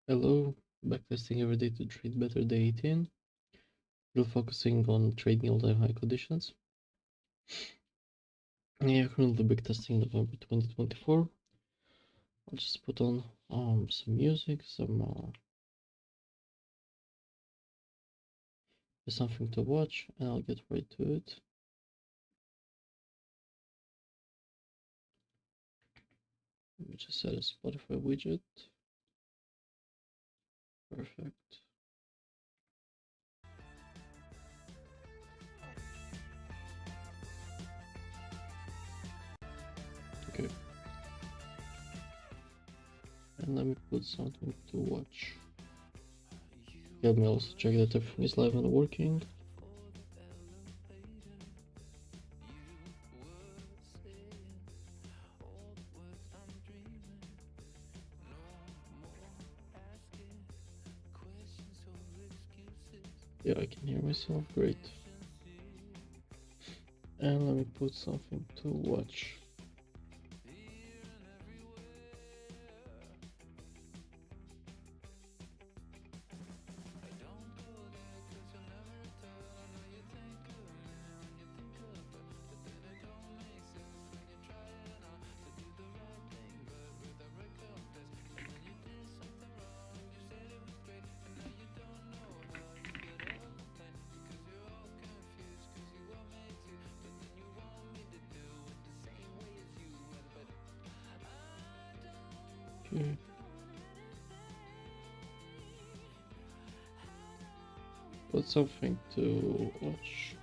Hello, backtesting every day to trade better day 18. We're focusing on trading all-time high conditions. Yeah, currently backtesting November 2024. I'll just put on some music, something to watch, and I'll get right to it. Let me just set a Spotify widget. Perfect. Okay. And let me put something to watch. Let me also check that everything is live and working. Yeah, I can hear myself, great. And let me put something to watch. Okay. Put something to watch.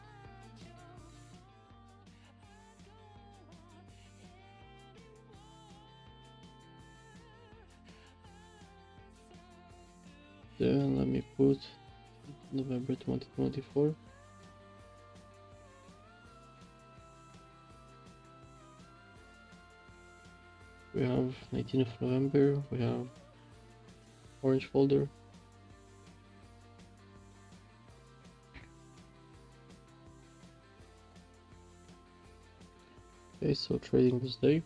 Then let me put November 2024. We have 19th of November, we have orange folder. Okay, so trading this day.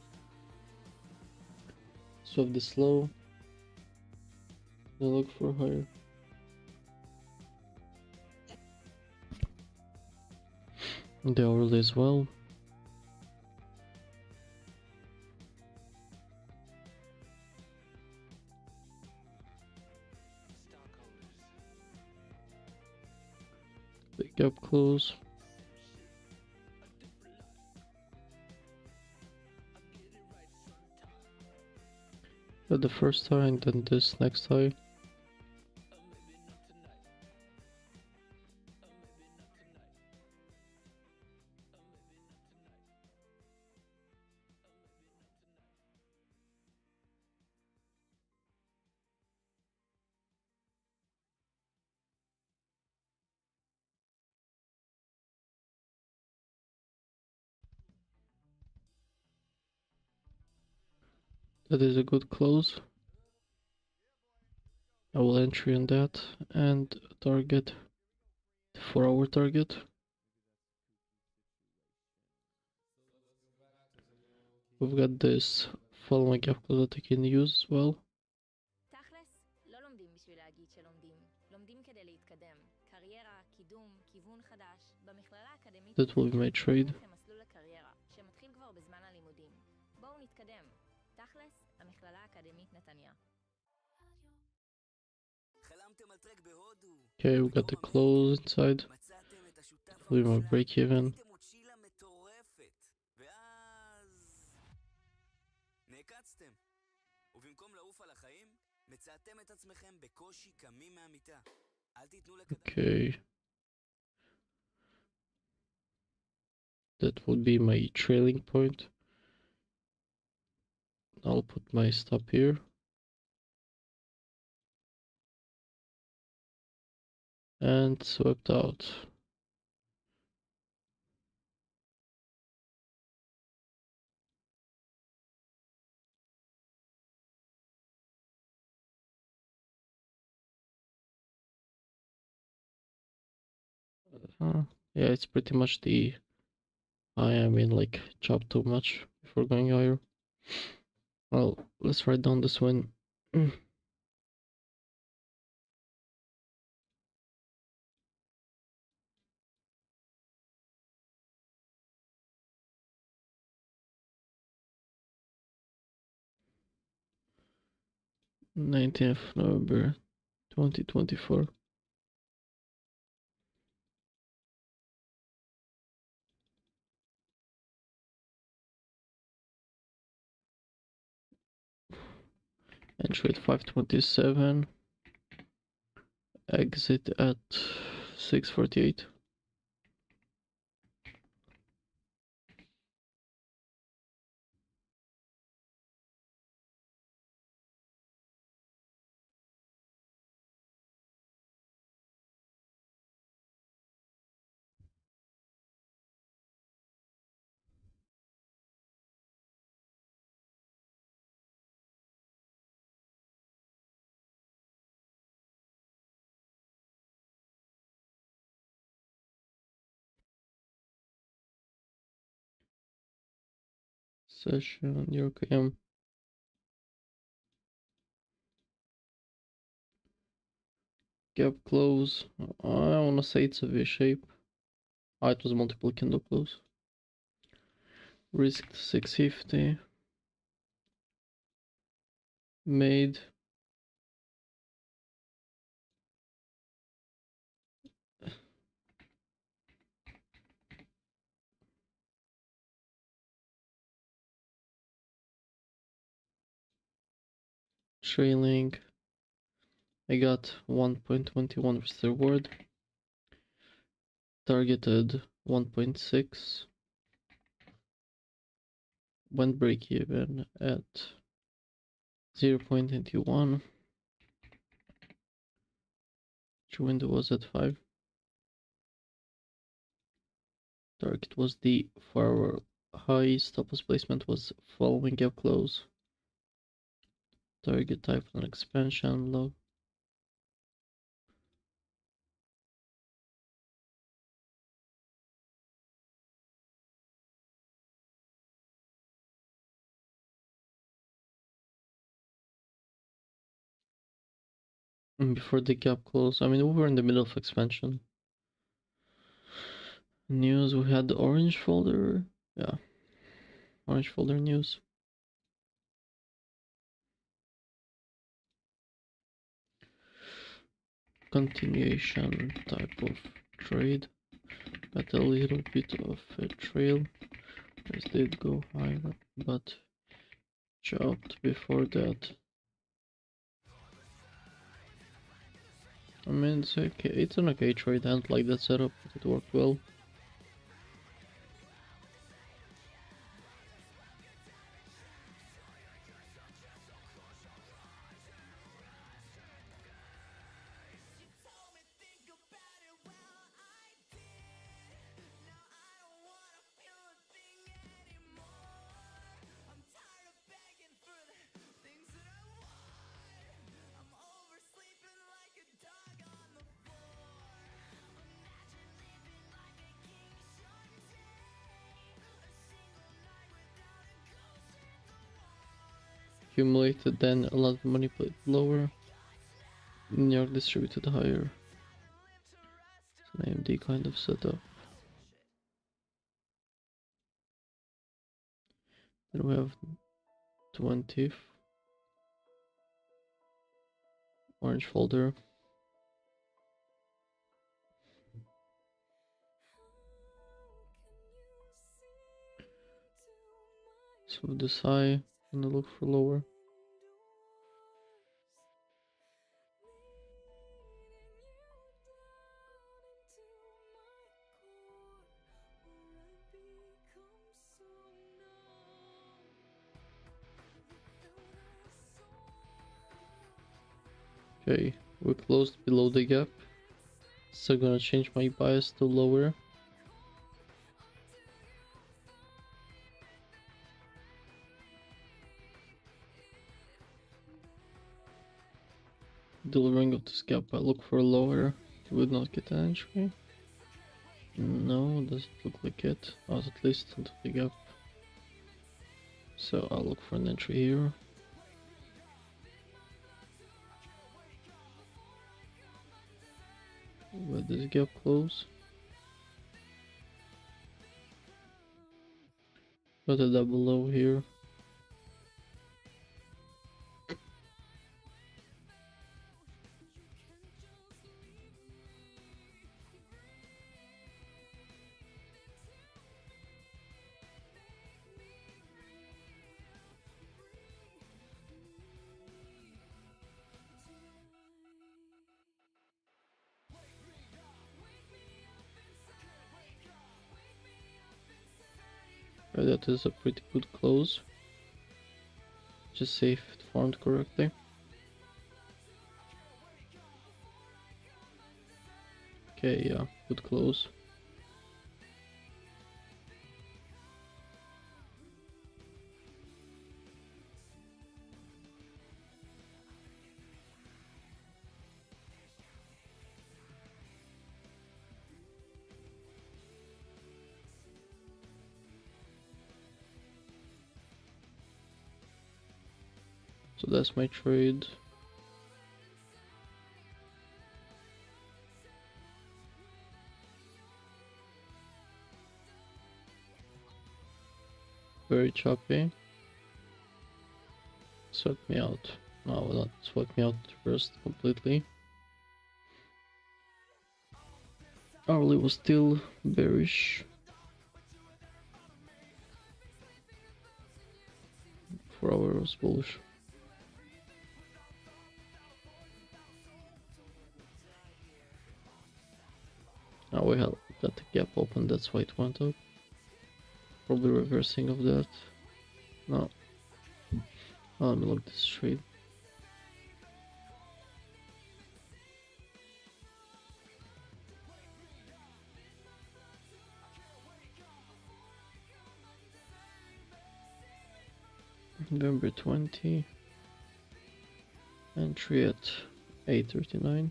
Swap this low. Then look for higher. The hourly as well. Big gap close. At the first high and then this next high. That is a good close. I will entry on that and target the 4-hour target. We've got this following gap close that I can use as well. תכלס, לא לומדים בשביל להגיד שלומדים. לומדים כדי להתקדם. קריירה, קידום, כיוון חדש. במכללה האקדמית... That will be my trade. לכם מסלול לקריירה, שמתחיל כבר בזמן הלימודים. בואו נתקדם. תכלס, המכללה האקדמית נתניה. Okay, we got the close inside. Will be my break even. Okay. That would be my trailing point. I'll put my stop here. And swept out. Yeah, it's pretty much the I mean, like, chop too much before going higher. Well, let's write down this one. 19th November 2024. Entry at 527. Exit at 648. Session, your KM. Gap close. I wanna say it's a V shape. Ah, it was multiple candle close. Risked 650. Made. Trailing. I got 1.21 risk reward. Targeted 1.6. Went break even at 0.81. Which window was at 5. Target was the forward high. Stop loss placement was following gap close. Target type on expansion low. And before the gap close, I mean, we were in the middle of expansion. News, we had the orange folder. Yeah, orange folder news. Continuation type of trade. Got a little bit of a trail. Price did go higher, but chopped before that. I mean, it's okay. It's an okay trade. I don't like that setup, but it worked well. Accumulated, then a lot of money played lower. New York distributed higher. It's an AMD kind of setup. Then we have 20th orange folder. So this high, and I look for lower. Okay, we closed below the gap. So gonna change my bias to lower. Delivering of this gap, I look for lower. It would not get an entry. No, doesn't look like it. Not at least until the gap. So I'll look for an entry here. Let this gap close. Got a double low here. Okay, that is a pretty good close. Just see if it formed correctly. Okay, yeah, good close. So that's my trade. Very choppy. Sweat me out. No, not sweat me out first completely. Hourly was still bearish. 4 hour was bullish. Now we had that gap open, that's why it went up. Probably reversing of that. No. Oh, let me look this trade. November 20. Entry at 8:39.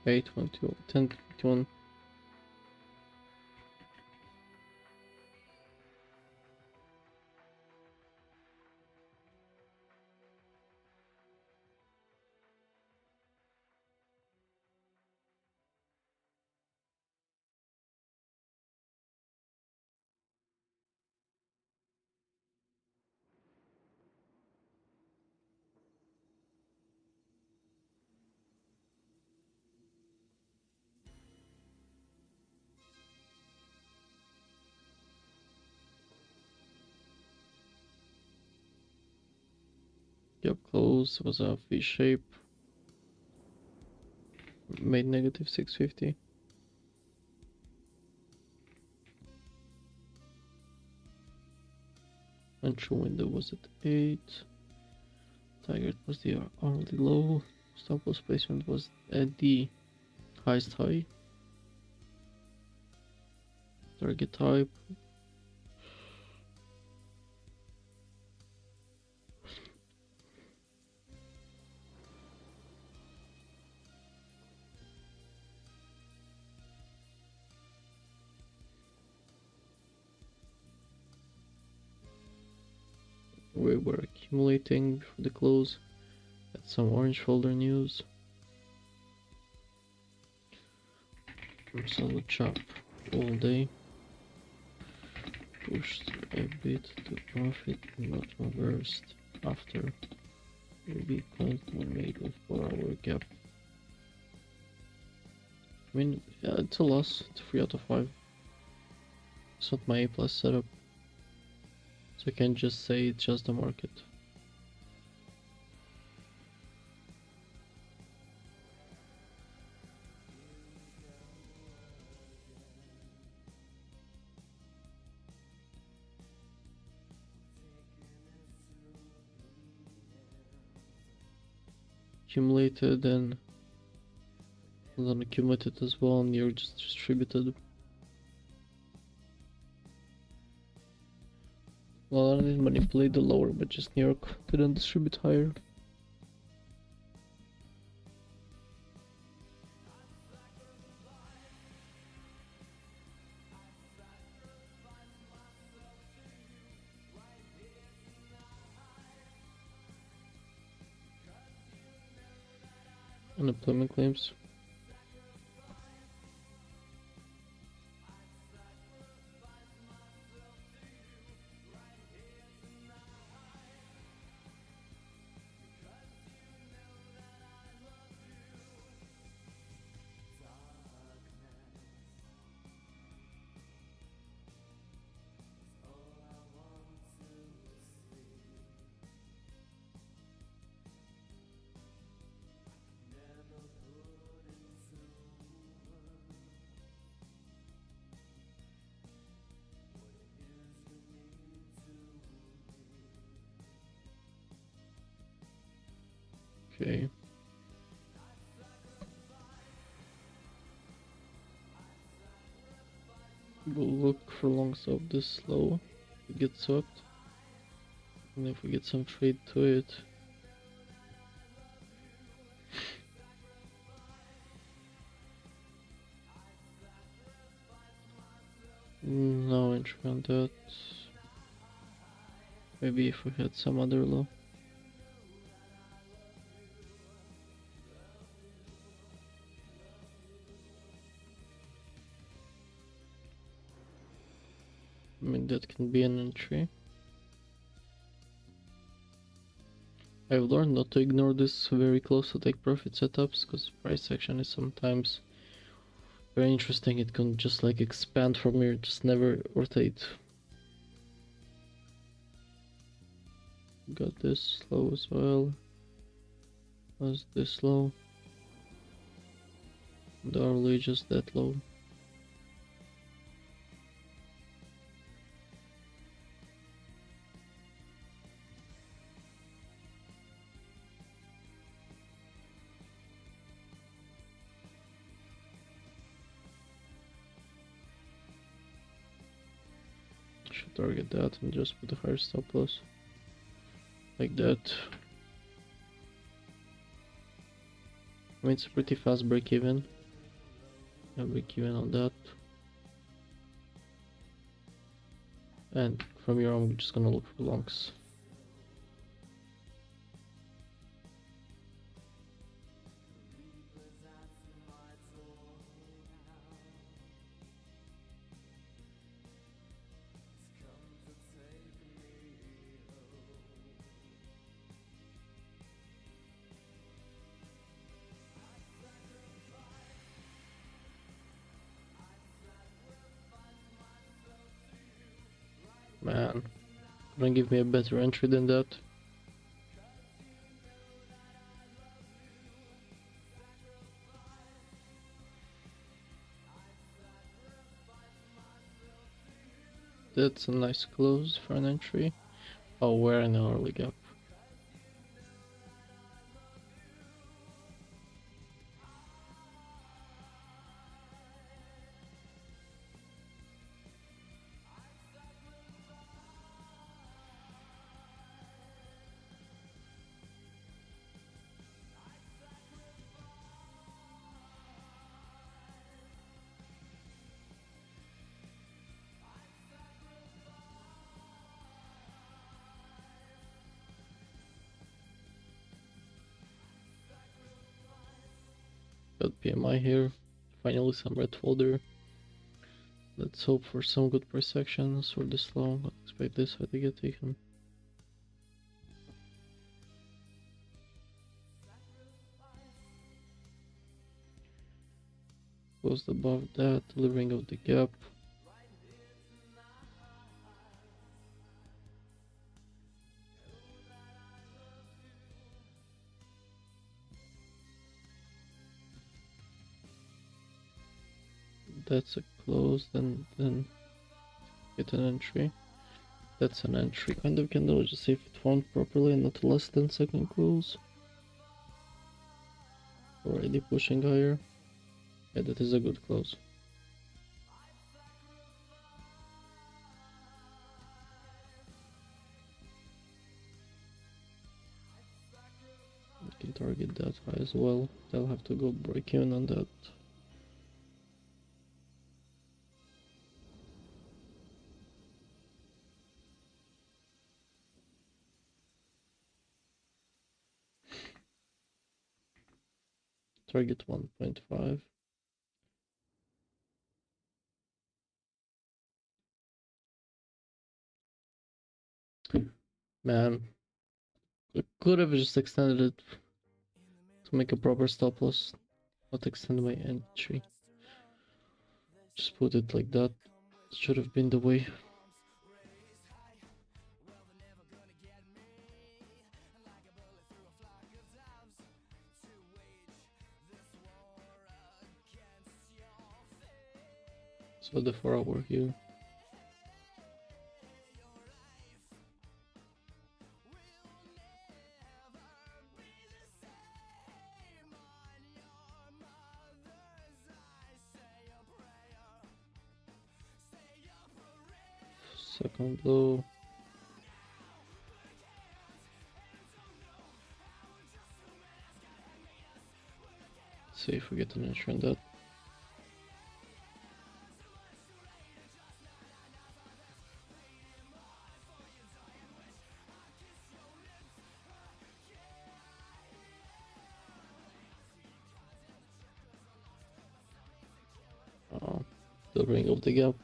Eight 22, 10:21. Gap close was a V shape. Made negative 650. Entry window was at 8. Target was the hourly low. Stop loss placement was at the highest high. Target type. We were accumulating before the close. Had some orange folder news. Solid chop all day. Pushed a bit to profit, not reversed after a big one made with 4 hour gap. I mean, yeah, it's a loss. It's 3 out of 5. It's not my A plus setup, so I can't just say it's just the market. Accumulated and then accumulated as well, and you're just distributed. Well, I didn't manipulate the lower, but just New York couldn't distribute higher. Unemployment claims. Okay. We'll look for longs of this low. It gets swept. And if we get some trade to it. No entry on that. Maybe if we had some other low. I mean, that can be an entry. I've learned not to ignore this very close to take profit setups, because price action is sometimes very interesting. It can just like expand from here, just never rotate. Got this low as well. Was this low? The hourly just that low. Should target that and just put a higher stop loss. Like that. I mean, it's a pretty fast break even. Yeah, break even on that. And from here on, we're just gonna look for longs. Man, couldn't give me a better entry than that. That's a nice close for an entry. Oh, we're in an early gap. Got PMI here. Finally some red folder. Let's hope for some good price actions for this long. I expect this side to get taken. Closed above that, delivering out the gap. That's a close, then get an entry. That's an entry kind of candle, just see if it formed properly and not less than second close. Already pushing higher. Yeah, that is a good close. Can target that high as well. They'll have to go break even on that. Target 1.5. Man, I could have just extended it to make a proper stop loss, not extend my entry. Just put it like that. Should have been the way. So the 4 hour here. Second low. See if we get an entry on that. The ring of the gap.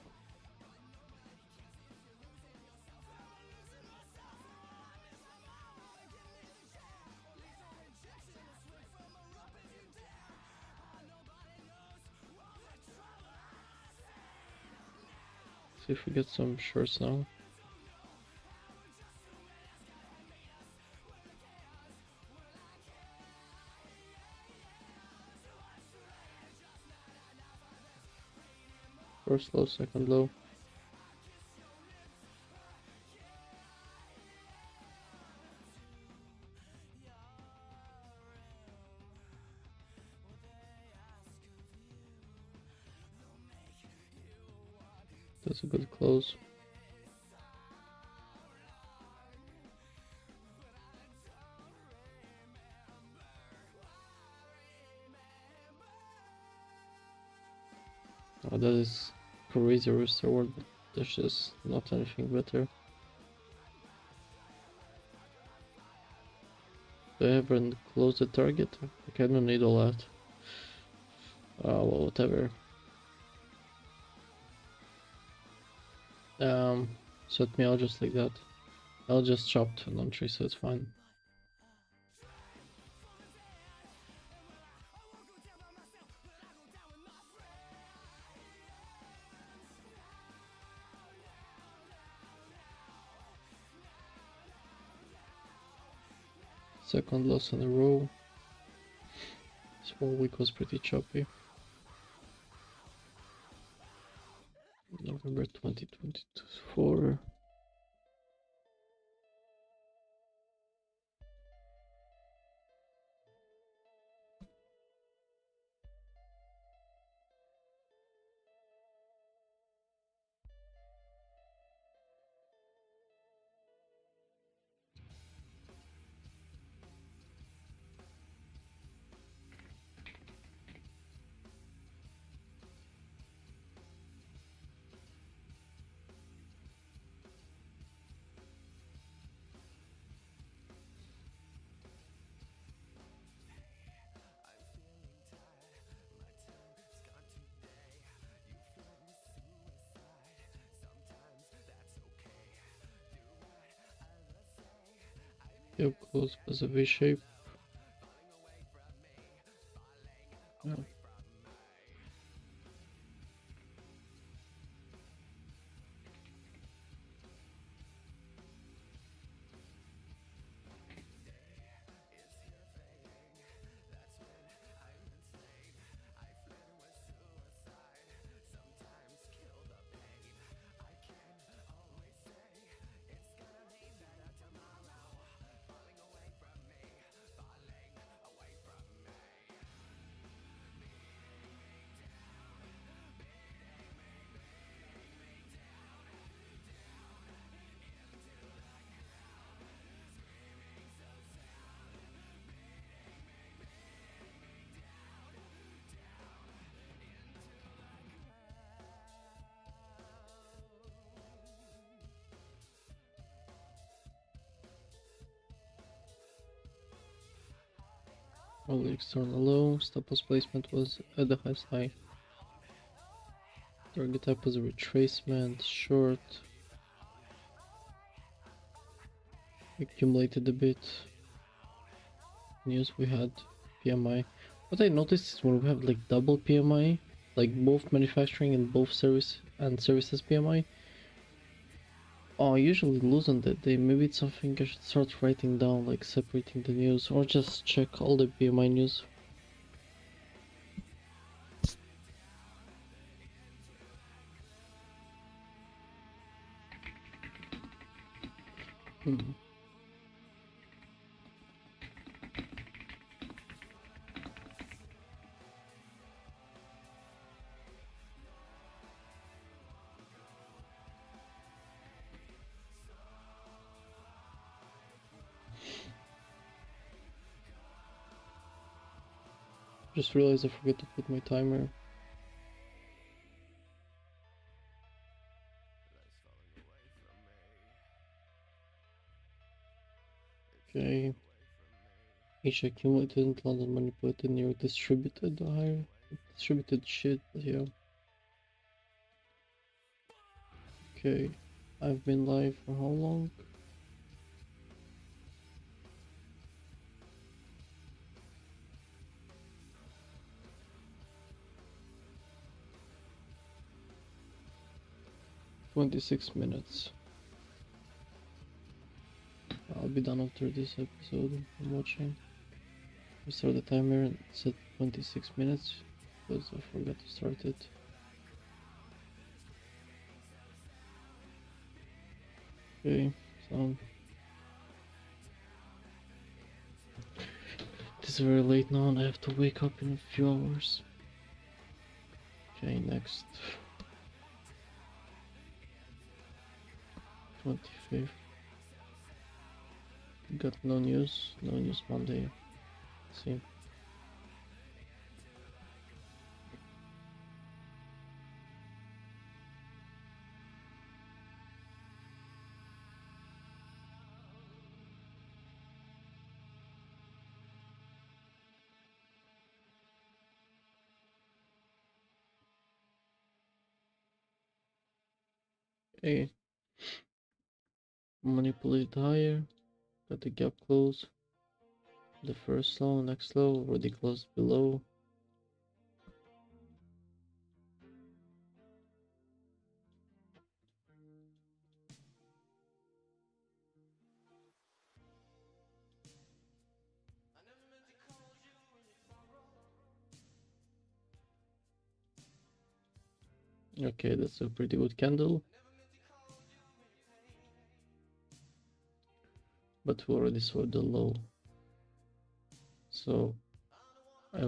See if we get some shorts now. First low, second low. That's a good close. Oh, that is crazy risk reward, but there's just not anything better. Do I haven't closed the target? Like, I don't need all that. Well, whatever. Set me out just like that. I'll just chopped an entry, so it's fine. Second loss in a row. This whole week was pretty choppy. November 2024. Yep, close was a V shape. Yeah. Only external low, stop loss placement was at the highest high. Target type was a retracement, short. Accumulated a bit. News we had PMI. What I noticed is when we have like double PMI, like both manufacturing and both services PMI, I usually lose on that day. Maybe it's something I should start writing down, like separating the news, or just check all the PMI news. Just realized I forgot to put my timer. Okay. Each accumulated London manipulated New York distributed higher distributed shit, yeah. Okay. I've been live for how long? $26 minutes. I'll be done after this episode I'm watching. I start the timer and set 26 minutes because I forgot to start it. Okay, so it is very late now and I have to wake up in a few hours. Okay, next. 25th. Got no news Monday. Let's see. Okay. Manipulate higher. Got the gap close. The first low, next low, already closed below. Okay, that's a pretty good candle. But we already saw the low. So I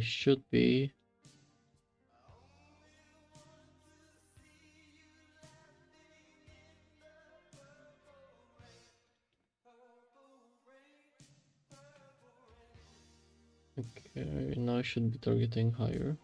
should be okay, now I should be targeting higher.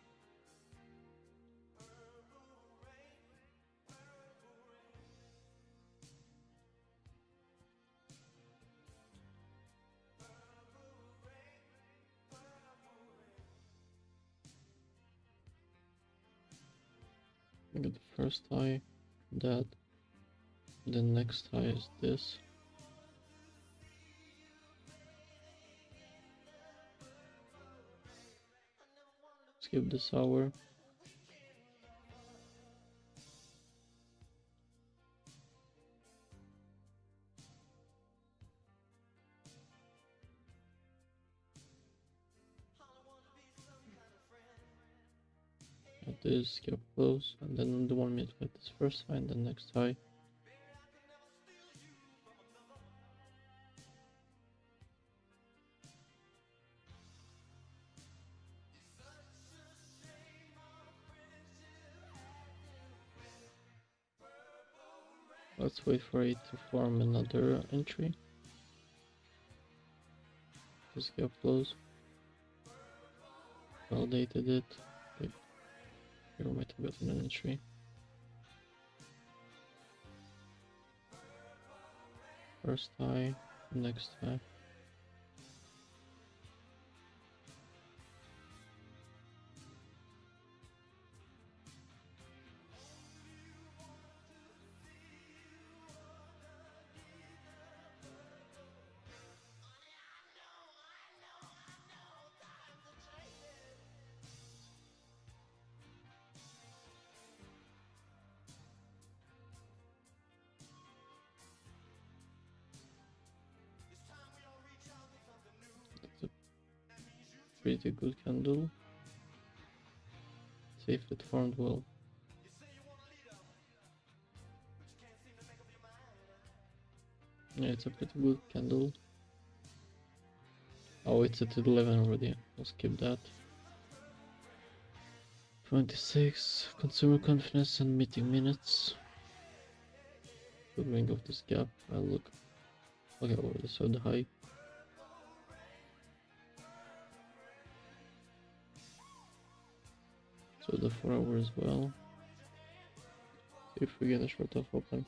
I got the first high, that, the next high is this. Skip this hour. At this, skip close, and then the 1 minute with this first high and the next high. Let's wait for it to form another entry. Just gap close. Validated it. Okay. Here we might have gotten an entry. First high, next high. Pretty good candle. See if it formed well. Yeah, it's a pretty good candle. Oh, it's at 11 already. I'll skip that. 26 consumer confidence and meeting minutes. Covering of this gap. I'll look. Okay, already saw the high. to the 4 hour as well. See if we get a short of open.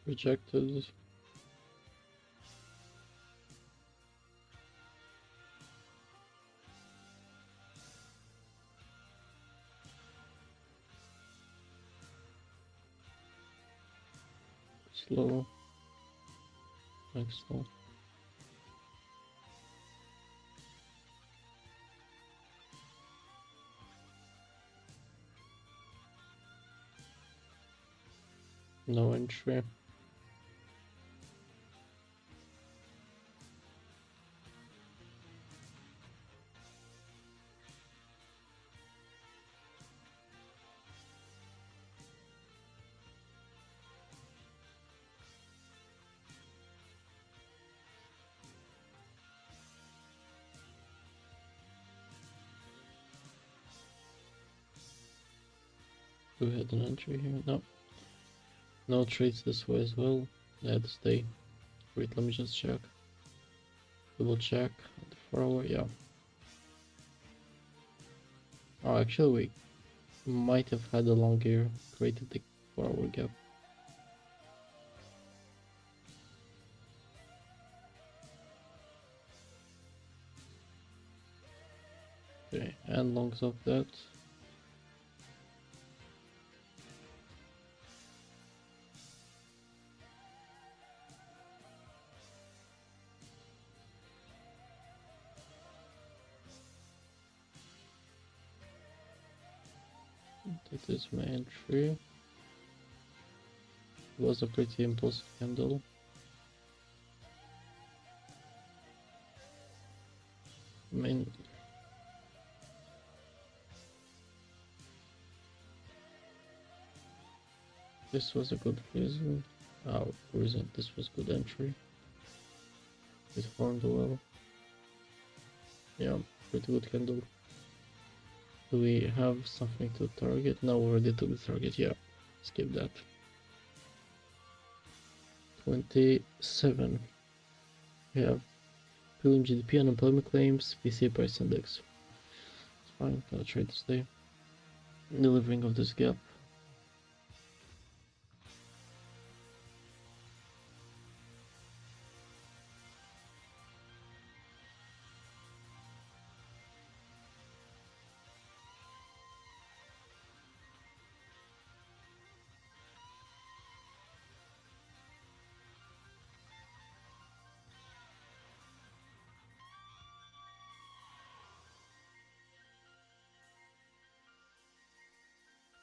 Rejected. Slow. Next slow. No entry. Do we have an entry here? No. No trades this way as well. Let's stay. Wait, let me just check. Double check. The 4 hour, yeah. Oh, actually, we might have had a long gear, created the 4 hour gap. Okay, and longs of that. That is my entry. It was a pretty impulsive candle. I mean, this was a good reason. This was good entry. It formed well. Yeah, pretty good candle. Do we have something to target? No, we already took the target. Yeah, skip that. 27. We have Pilgrim GDP, unemployment claims, PCA price index. It's fine, gonna trade to stay. Delivering of this gap.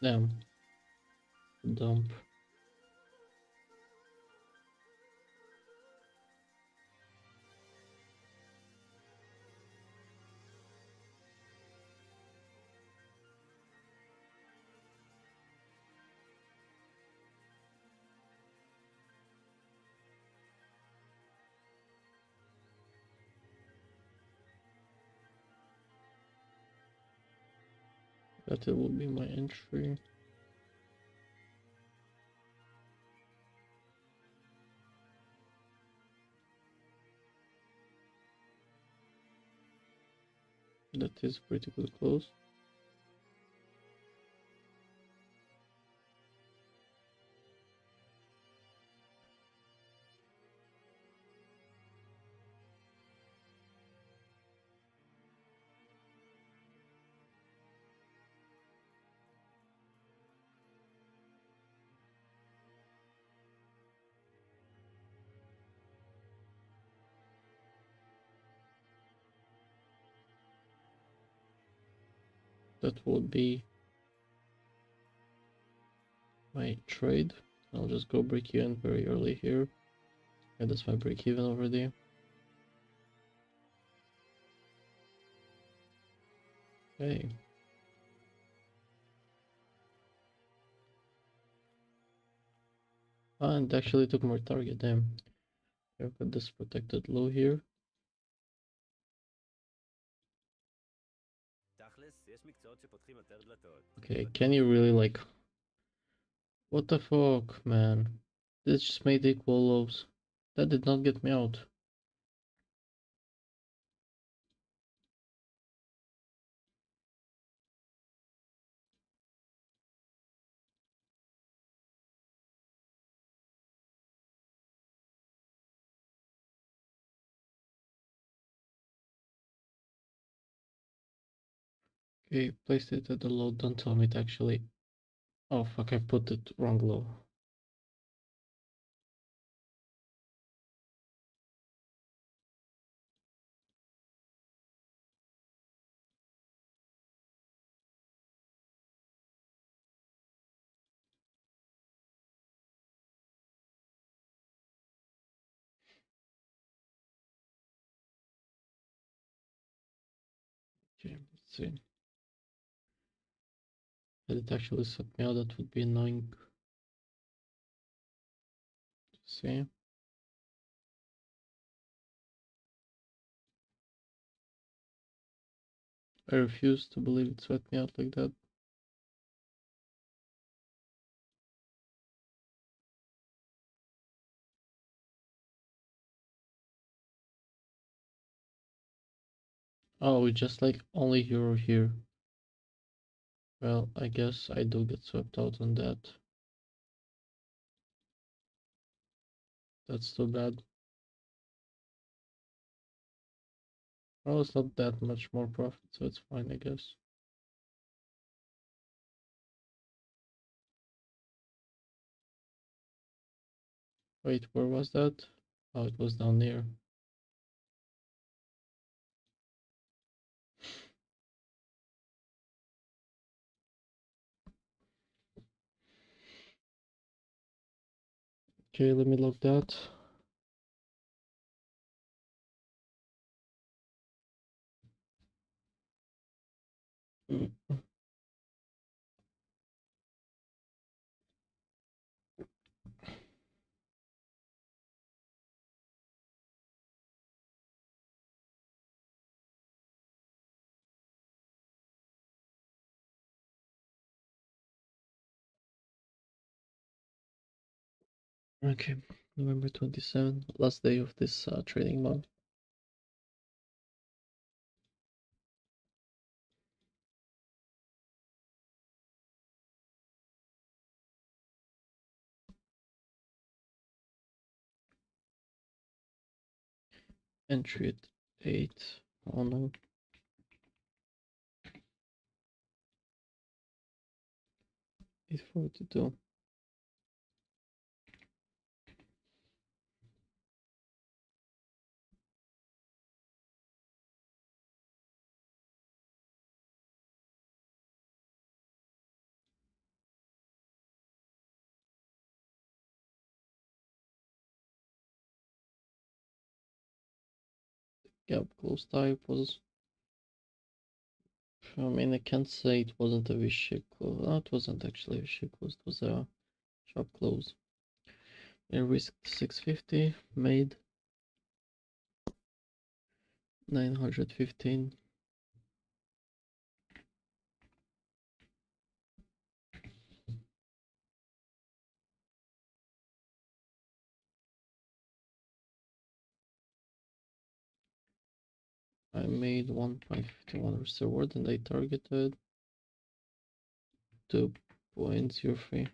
Damn. Dump. That will be my entry. That is pretty good close. That would be my trade. I'll just go break even very early here. And that's my break even already. Okay. And actually took more target, damn. I've got this protected low here. Okay, can you really like... What the fuck, man? This just made equal lows. That did not get me out. Okay, placed it at the low, don't tell me it actually... Oh fuck, I put it wrong low. Okay, let's see. Had it actually set me out, that would be annoying to see. I refuse to believe it sweat me out like that. Oh, we just like only euro here. Well, I guess I do get swept out on that. That's too bad. Well, it's not that much more profit, so it's fine, I guess. Wait, where was that? Oh, it was down there. Okay, let me log that. Okay, November 27, last day of this trading month. Entry at 8. Oh no. $8.42. Gap close type was... I mean, I can't say it wasn't a V-shape close. No, it wasn't actually a V-shape close. It was a sharp close. I risked 650, made 915. I made 1.51 risk reward and I targeted 2.03.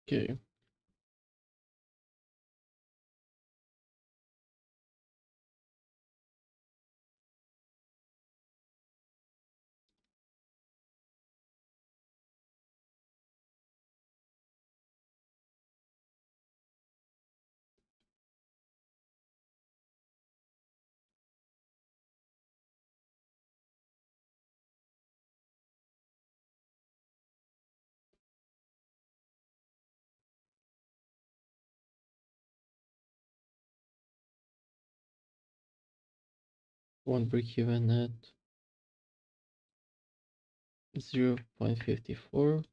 Okay. One break even at 0.54.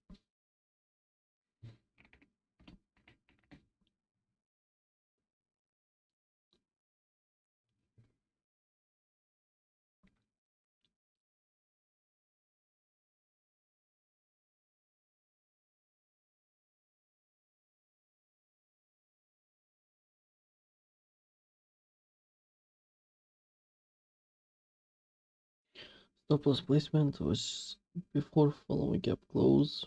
Stop loss placement was before following gap close.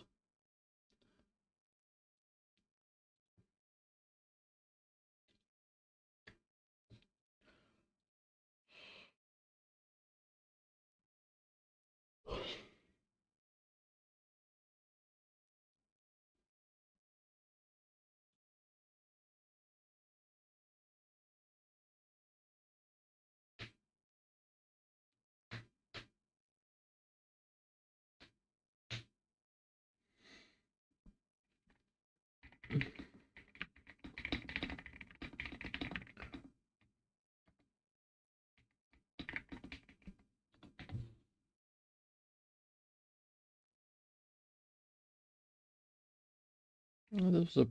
That was a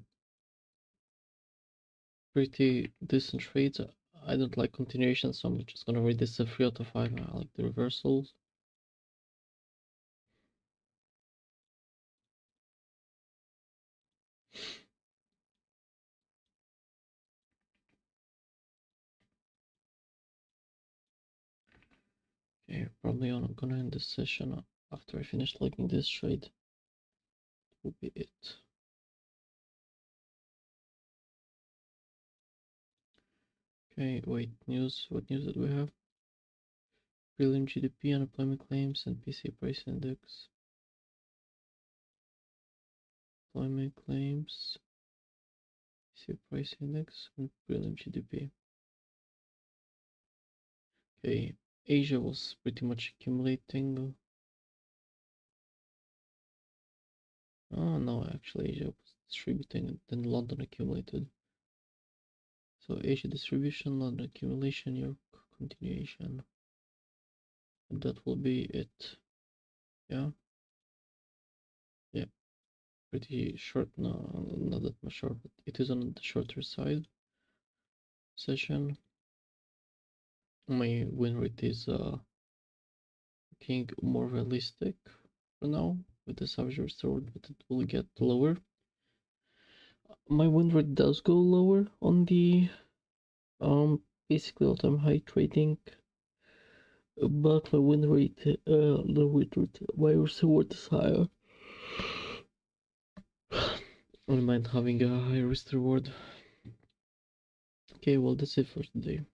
pretty decent trade. I don't like continuation, so I'm just gonna rate this a 3 out of 5. I like the reversals. Okay, probably I'm gonna end this session after I finish liking this trade. Will be it. Okay, wait, news. What news did we have? Prelim GDP, unemployment claims, and PC price index. Employment claims, PC price index, and prelim GDP. Okay, Asia was pretty much accumulating. Oh no, actually Asia was distributing and then London accumulated. So Asia distribution, London accumulation, New York continuation. And that will be it. Yeah. Yeah. Pretty short, no, not that much short, but it is on the shorter side session. My win rate is looking more realistic for now with the savage restored, but it will get lower. My win rate does go lower on the basically all-time high trading, but my win rate, my risk reward is higher. I mind having a high risk reward. Okay, well that's it for today.